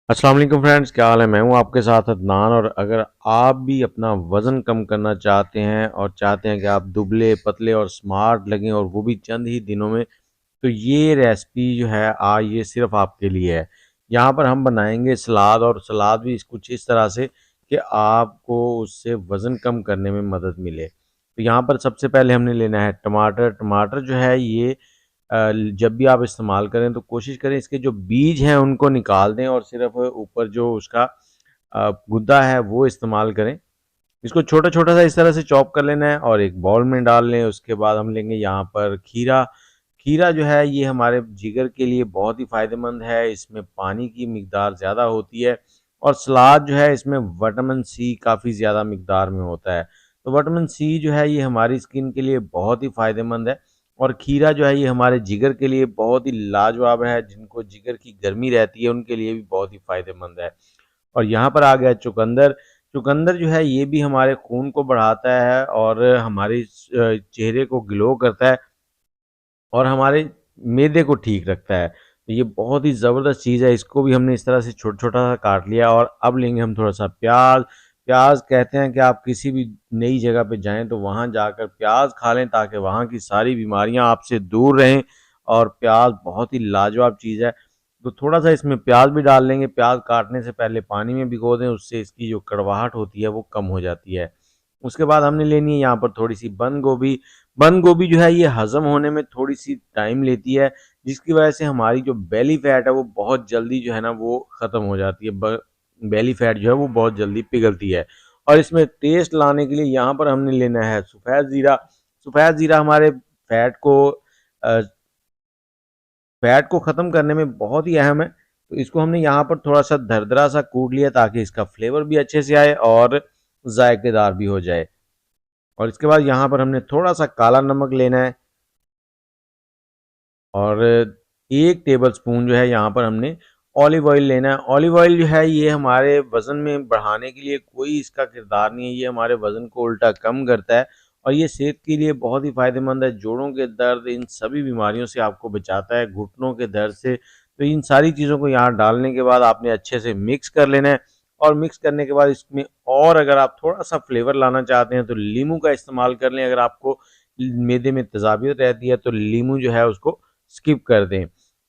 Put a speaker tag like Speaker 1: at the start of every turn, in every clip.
Speaker 1: अस्सलाम वालेकुम फ्रेंड्स, क्या हाल है। मैं हूं आपके साथ अदनान। और अगर आप भी अपना वज़न कम करना चाहते हैं और चाहते हैं कि आप दुबले पतले और स्मार्ट लगें और वो भी चंद ही दिनों में, तो ये रेसिपी जो है ये सिर्फ आपके लिए है। यहाँ पर हम बनाएंगे सलाद, और सलाद भी कुछ इस तरह से कि आपको उससे वज़न कम करने में मदद मिले। तो यहाँ पर सबसे पहले हमने लेना है टमाटर। टमाटर जो है ये जब भी आप इस्तेमाल करें तो कोशिश करें इसके जो बीज हैं उनको निकाल दें और सिर्फ ऊपर जो उसका गुद्दा है वो इस्तेमाल करें। इसको छोटा-छोटा सा इस तरह से चॉप कर लेना है और एक बाउल में डाल लें। उसके बाद हम लेंगे यहाँ पर खीरा। खीरा जो है ये हमारे जिगर के लिए बहुत ही फ़ायदेमंद है, इसमें पानी की मिकदार ज़्यादा होती है और सलाद जो है इसमें विटामिन सी काफ़ी ज़्यादा मिकदार में होता है। तो विटामिन सी जो है ये हमारी स्किन के लिए बहुत ही फ़ायदेमंद है और खीरा जो है ये हमारे जिगर के लिए बहुत ही लाजवाब है, जिनको जिगर की गर्मी रहती है उनके लिए भी बहुत ही फ़ायदेमंद है। और यहाँ पर आ गया चुकंदर। चुकंदर जो है ये भी हमारे खून को बढ़ाता है और हमारे चेहरे को ग्लो करता है और हमारे मैदे को ठीक रखता है। तो ये बहुत ही ज़बरदस्त चीज़ है। इसको भी हमने इस तरह से छोटा-छोटा सा काट लिया और अब लेंगे हम थोड़ा-सा प्याज़। प्याज़ कहते हैं कि आप किसी भी नई जगह पे जाएँ तो वहाँ जाकर प्याज़ खा लें ताकि वहाँ की सारी बीमारियाँ आपसे दूर रहें, और प्याज़ बहुत ही लाजवाब चीज़ है। तो थोड़ा-सा इसमें प्याज़ भी डाल लेंगे। प्याज़ काटने से पहले पानी में भिगो दें, उससे इसकी जो कड़वाहट होती है वो कम हो जाती है। उसके बाद हमने लेनी है यहाँ पर थोड़ी-सी बंद गोभी। बंद गोभी जो है ये हज़म होने में थोड़ी-सी टाइम लेती है, जिसकी वजह से हमारी जो बेली फैट है वो बहुत जल्दी जो है ना वो ख़त्म हो जाती है। ब बेली फैट जो है वो बहुत जल्दी पिघलती है। और इसमें टेस्ट लाने के लिए यहाँ पर हमने लेना है सफ़ेद ज़ीरा। सफ़ेद ज़ीरा हमारे अ, फैट को ख़त्म करने में बहुत ही अहम है। तो इसको हमने यहाँ पर थोड़ा-सा दरदरा सा कूट लिया ताकि इसका फ्लेवर भी अच्छे से आए और ज़ायकेदार भी हो जाए। और इसके बाद यहाँ पर हमने थोड़ा-सा काला नमक लेना है और 1 टेबलस्पून जो है यहाँ पर हमने ऑलिव ऑयल लेना है। ऑलिव ऑयल जो है ये हमारे वज़न में बढ़ाने के लिए कोई इसका किरदार नहीं है, ये हमारे वज़न को उल्टा कम करता है और ये सेहत के लिए बहुत ही फ़ायदेमंद है। जोड़ों के दर्द, इन सभी बीमारियों से आपको बचाता है, घुटनों के दर्द से। तो इन सारी चीज़ों को यहाँ डालने के बाद आपने अच्छे से मिक्स कर लेना है और मिक्स करने के बाद इसमें और अगर आप थोड़ा-सा फ्लेवर लाना चाहते हैं तो नींबू का इस्तेमाल कर लें। अगर आपको मैदे में तेज़ाबियत रहती है तो नींबू जो है उसको स्किप कर दें।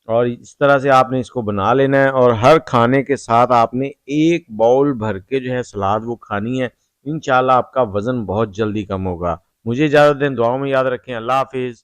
Speaker 1: और इस तरह से आपने इसको बना लेना है और हर खाने के साथ आपने 1 बाउल भर के जो है सलाद वो खानी है। इंशाल्लाह आपका वज़न बहुत जल्दी कम होगा। मुझे इजाज़त दें, दुआओं में याद रखें। अल्लाह हाफ़िज़।